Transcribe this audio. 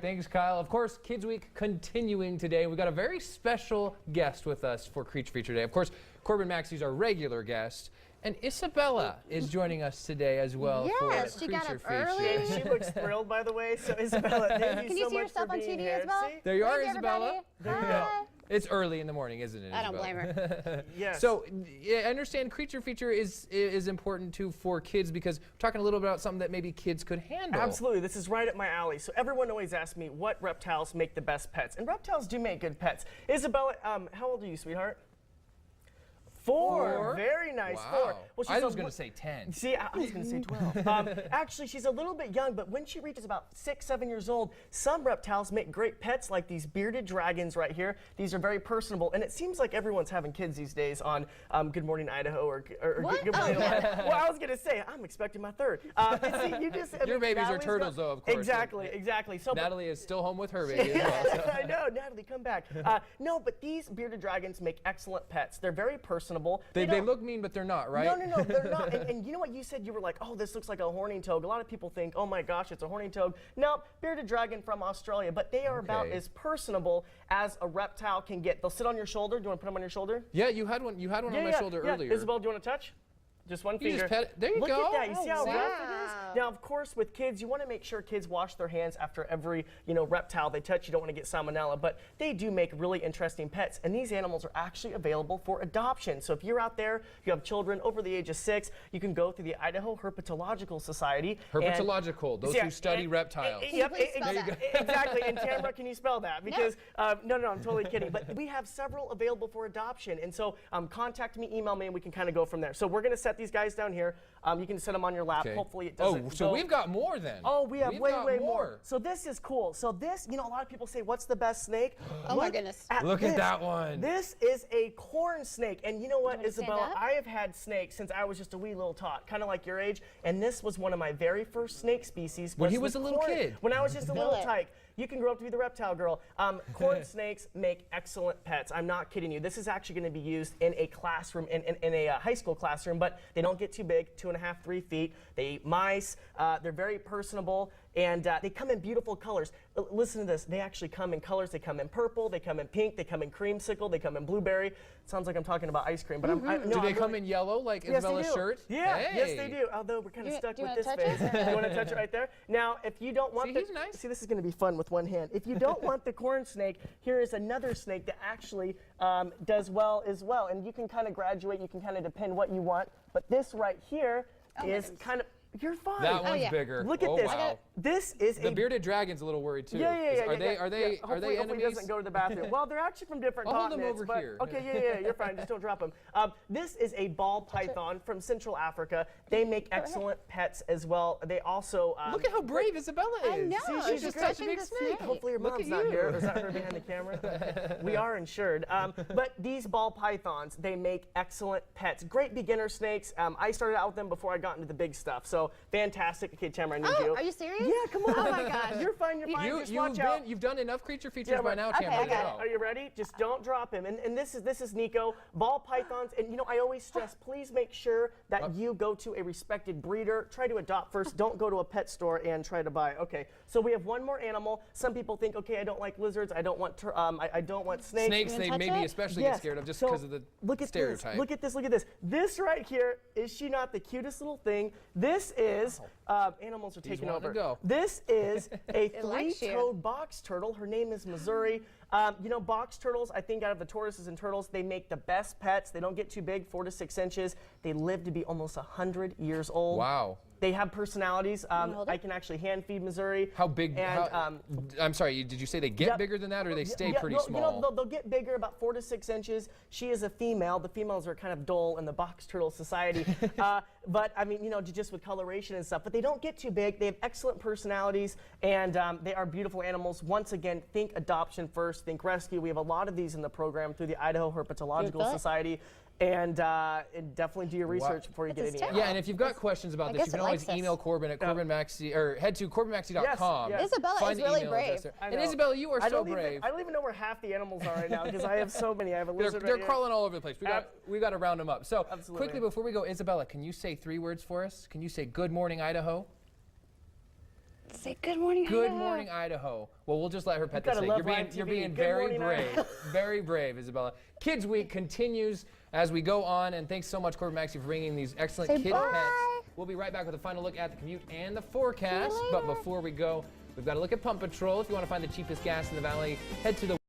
Thanks, Kyle. Of course, Kids Week continuing today. We've got a very special guest with us for Creature Feature Day. Of course, Corbin Maxey is our regular guest. And Isabella is joining us today as well for she got Creature up Feature. early. She looks thrilled, by the way. So, Isabella, thank Can you you so see much yourself for on being TV, here. Isabella? See? There you are, Thank Isabella. everybody. There you Hi. go. It's early in the morning, isn't it, I don't Isabella? blame her. Yes. So, yeah, I understand Creature Feature is important too for kids because we're talking a little bit about something that maybe kids could handle. Absolutely. This is right up my alley. So everyone always asks me what reptiles make the best pets. And reptiles do make good pets. Isabella, how old are you, sweetheart? 4. Very nice. Wow. 4. Well, I was going to say 10. See, I was going to say 12. Actually, she's a little bit young, but when she reaches about 6, 7 years old, some reptiles make great pets like these bearded dragons right here. These are very personable, and it seems like everyone's having kids these days on Good Morning Idaho or Good Morning Alaska. Well, I was going to say, I'm expecting my 3rd. See, you just, Your babies Natalie's are turtles, though, of course. Exactly. So, Natalie is still home with her baby as well. So. I know, Natalie, come back. No, but these bearded dragons make excellent pets. They're very personable. They look mean, but they're not, right? No, they're not. And you know what you said? You were like, oh, this looks like a horning toad. A lot of people think, oh my gosh, it's a horning toad. No, bearded dragon from Australia, but they are about as personable as a reptile can get. They'll sit on your shoulder. Do you want to put them on your shoulder? Yeah, you had one on my shoulder earlier. Isabel, do you want to touch? Just one finger. You just pet it. There you Look go. Look at that. You see how rough it is? Wow. Now, of course, with kids, you want to make sure kids wash their hands after every, reptile they touch. You don't want to get salmonella, but they do make really interesting pets, and these animals are actually available for adoption. So if you're out there, you have children over the age of 6, you can go through the Idaho Herpetological Society. Herpetological, those who study reptiles. Yep, that? exactly. And Tamara, can you spell that? Because no, I'm totally kidding. But we have several available for adoption, and so contact me, email me, and we can kind of go from there. So we're going to set these guys down here. You can set them on your lap. Okay. Hopefully it doesn't. Oh, so we've got more then. Oh, we have way more. So this is cool. So this, a lot of people say, what's the best snake? Oh my goodness. Look at that one. This is a corn snake. And you know what, You wanna stand Isabella? up? I have had snakes since I was just a wee little tot, kind of like your age. And this was one of my very first snake species. When he was the a little corn. kid. When I was just a little Feel it. tyke. You can grow up to be the reptile girl. Corn snakes make excellent pets. I'm not kidding you. This is actually going to be used in a classroom, in a high school classroom, but they don't get too big, 2.5, 3 feet. They eat mice. They're very personable, and they come in beautiful colors. Listen to this. They actually come in colors. They come in purple. They come in pink. They come in creamsicle. They come in blueberry. Sounds like I'm talking about ice cream, but Do they come in yellow like Isabella's shirt? Yeah, Hey. yes they do. Although we're kind of stuck do you with wanna this touch face. it? You want to touch it right there? Now, if you don't want he's nice. See, this is going to be fun with one hand. If you don't want the corn snake, here is another snake that actually does well as well. And you can kind of graduate. You can kind of depend what you want. But this right here is kind of. You're fine. That one's yeah. bigger. Look at oh, this. Wow. This is The bearded dragon's a little worried too. Yeah. Are they Hopefully, enemies? Hopefully he doesn't go to the bathroom. Well, they're actually from different I'll hold them continents. over but, here. Okay, yeah, you're fine. Just don't drop them. This is a ball python from Central Africa. They make excellent pets as well. They also Look at how brave Isabella is. I know. See, she's She's such a touching big the snake. Hopefully your Look mom's at not you. here. Or is that her behind the camera? We are insured. But these ball pythons, they make excellent pets. Great beginner snakes. I started out with them before I got into the big stuff. So fantastic. Okay, Tamara, I need you. Are you serious? Yeah, come on. Oh my gosh. You're fine. Just watch out. You've done enough creature features Yeah, by right. now, Okay, Tamara. I got it. Are you ready? Just don't drop him. And this is Nico. Ball pythons. And I always stress, please make sure that you go to a respected breeder. Try to adopt first. Don't go to a pet store and try to buy. Okay. So we have one more animal. Some people think, okay, I don't like lizards. I don't want I don't want snakes. Snakes, You they gonna touch maybe it? especially Yes. get scared of just So, because of the look at stereotype. This. Look at this. Look at this. This right here, is she not the cutest little thing? This is animals are taking wanting over. to go. This is a It likes you. three-toed box turtle. Her name is Missouri. Box turtles, I think out of the tortoises and turtles, they make the best pets. They don't get too big, 4 to 6 inches. They live to be almost 100 years old. Wow. They have personalities. hold it? I can actually hand feed Missouri. How big? And, I'm sorry. Did you say they get Yep. bigger than that, or they stay pretty no, small? They'll get bigger, about 4 to 6 inches. She is a female. The females are kind of dull in the box turtle society. But I mean, just with coloration and stuff. But they don't get too big. They have excellent personalities, and they are beautiful animals. Once again, think adoption first. Think rescue. We have a lot of these in the program through the Idaho Herpetological Society. And definitely do your research before you get any. Yeah, and if you've got questions about this, you can always email Corbin at Corbin Maxey, or head to CorbinMaxey.com. Yes. Isabella Find is the really email brave. address there. I And know. Isabella, you are so brave. I don't even know where half the animals are right now because I have so many. I have a lizard They're right here. crawling all over the place. We got to round them up. So Absolutely. quickly before we go, Isabella, can you say 3 words for us? Can you say "Good morning, Idaho"? Say good morning, Good Idaho. morning, Idaho. Well, we'll just let her pet the gotta snake. love You're being, live you're TV. being Good very morning, brave. Idaho. Very brave, Isabella. Kids Week continues as we go on, and thanks so much, Corbin Maxey, for bringing these excellent Say kid bye. pets. We'll be right back with a final look at the commute and the forecast. But before we go, we've got to look at Pump Patrol. If you want to find the cheapest gas in the valley, head to the